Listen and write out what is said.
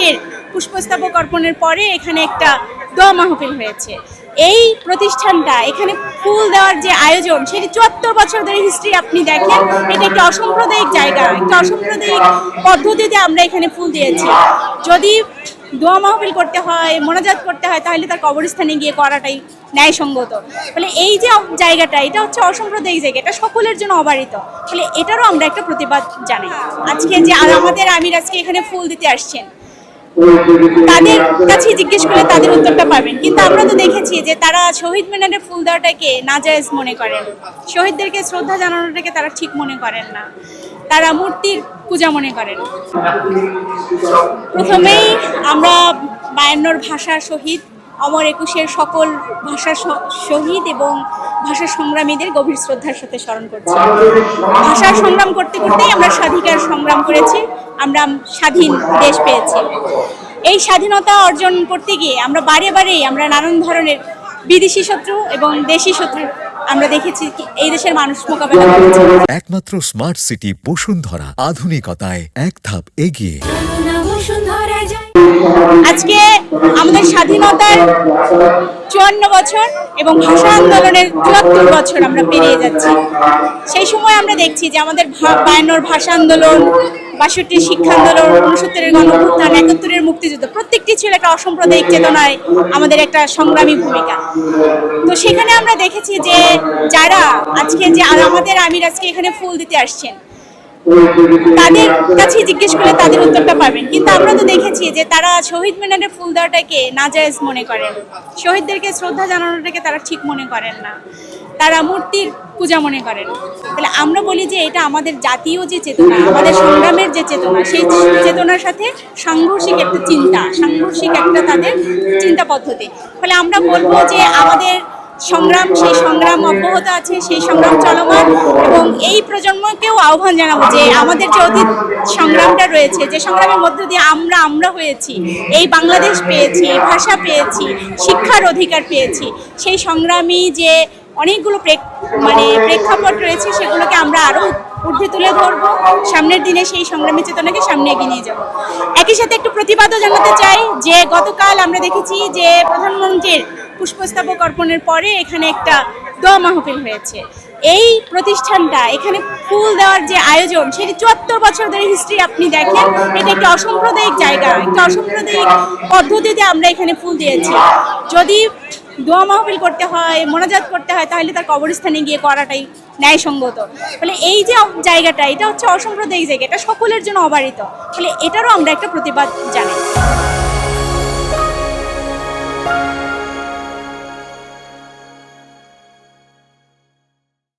মঞ্চের পুষ্পস্তবক অর্পণের পরে এখানে একটা দোয়া মাহফিল হয়েছে। এই প্রতিষ্ঠানটা এখানে ফুল দেওয়ার যে আয়োজন, সেটি ৭৪ বছর ধরে হিস্ট্রি আপনি দেখেন। এটা একটা অসাম্প্রদায়িক জায়গা, একটা অসাম্প্রদায়িক পদ্ধতিতে আমরা এখানে ফুল দিয়েছি। যদি দোয়া মাহফিল করতে হয়, মোনাজাত করতে হয়, তাহলে তার কবরস্থানে গিয়ে করাটাই ন্যায়সঙ্গত। ফলে এই যে জায়গাটা, এটা হচ্ছে অসাম্প্রদায়িক জায়গা, এটা সকলের জন্য অবারিত। ফলে এটারও আমরা একটা প্রতিবাদ জানাই। আজকে যে আমাদের আমির আজকে এখানে ফুল দিতে আসছেন, তাদের কাছে জিজ্ঞেস করলে তাদের উত্তরটা পাবেন। কিন্তু আমরা তো দেখেছি যে তারা শহীদ মিনারে ফুল দেওয়াটাকে নাজায়েজ মনে করেন, শহীদদেরকে শ্রদ্ধা জানানোটাকে তারা ঠিক মনে করেন না, তারা মূর্তির পূজা মনে করেন। প্রথমেই আমরা ৫২ ভাষার শহীদ, অমর একুশের সকল ভাষার শহীদ এবং ভাষা সংগ্রামীদের গভীর শ্রদ্ধার সাথে স্মরণ করছি। ভাষার সংগ্রাম করতে করতেই আমরা স্বাধিকার সংগ্রাম করেছি, আমরা স্বাধীন দেশ পেয়েছি। এই স্বাধীনতা অর্জন করতে গিয়ে আমরা বারেই আমরা নানান ধরনের বিদেশি শত্রু এবং দেশি শত্রু আমরা দেখেছি এই দেশের মানুষ মোকাবেলা করেছে। একমাত্র স্মার্ট সিটি বসুন্ধরা, আধুনিকতায় এক ধাপ এগিয়ে। আজকে আমাদের স্বাধীনতার ৫৪ বছর এবং ভাষা আন্দোলনের ৭৪ বছর আমরা পেরিয়ে যাচ্ছি। সেই সময় আমরা দেখছি যে আমাদের ৫২ ভাষা আন্দোলন, ৬২ শিক্ষা আন্দোলন, ৬৯-এর গণঅভ্যুত্থান, ৭১-এর মুক্তিযুদ্ধ, প্রত্যেকটি ছিল একটা অসাম্প্রদায়িক চেতনায় আমাদের একটা সংগ্রামী ভূমিকা। তো সেখানে আমরা দেখেছি যে যারা আজকে যে আমাদের আমির আজকে এখানে ফুল দিতে আসছেন, তাদের কাছে জিজ্ঞেস করলে তাদের উত্তরটা পাবেন। কিন্তু আমরা তো দেখেছি যে তারা শহীদ মিনারে ফুল দেওয়াটাকে নাজায়েজ মনে করেন, শহীদদেরকে শ্রদ্ধা জানানোটাকে তারা ঠিক মনে করেন না, তারা মূর্তির পূজা মনে করেন। তাহলে আমরা বলি যে এটা আমাদের জাতীয় যে চেতনা, আমাদের সংগ্রামের যে চেতনা, সেই চেতনার সাথে সাংঘর্ষিক একটা চিন্তা, সাংঘর্ষিক একটা তাদের চিন্তা পদ্ধতি। ফলে আমরা বলবো যে আমাদের সংগ্রাম, সেই সংগ্রাম অব্যাহত আছে, সেই সংগ্রাম চলমান। এবং এই প্রজন্মকেও আহ্বান জানাবো যে আমাদের যে অতীত সংগ্রামটা রয়েছে, যে সংগ্রামের মধ্য দিয়ে আমরা হয়েছি, এই বাংলাদেশ পেয়েছি, এই ভাষা পেয়েছি, শিক্ষার অধিকার পেয়েছি, সেই সংগ্রামী যে অনেকগুলো প্রেক্ষাপট রয়েছে, সেগুলোকে আমরা আরও ঊর্ধ্বে তুলে ধরবো। সামনের দিনে সেই সংগ্রামী চেতনাকে সামনে এগিয়ে নিয়ে যাবো। একই সাথে একটু প্রতিবাদও জানাতে চাই যে গতকাল আমরা দেখেছি যে প্রধানমন্ত্রীর পুষ্পস্তবক অর্পণের পরে এখানে একটা দোয়া মাহফিল হয়েছে। এই প্রতিষ্ঠানটা এখানে ফুল দেওয়ার যে আয়োজন, সেটি ৭৪ বছর ধরে হিস্ট্রি আপনি দেখেন। এটা একটা অসাম্প্রদায়িক জায়গা, একটা অসাম্প্রদায়িক পদ্ধতিতে আমরা এখানে ফুল দিয়েছি। যদি দোয়া মাহফিল করতে হয়, মোনাজাত করতে হয়, তাহলে তার কবরস্থানে গিয়ে করাটাই ন্যায়সঙ্গত। ফলে এই যে জায়গাটা, এটা হচ্ছে অসাম্প্রদায়িক জায়গা, এটা সকলের জন্য অবারিত। ফলে এটারও আমরা একটা প্রতিবাদ জানাই।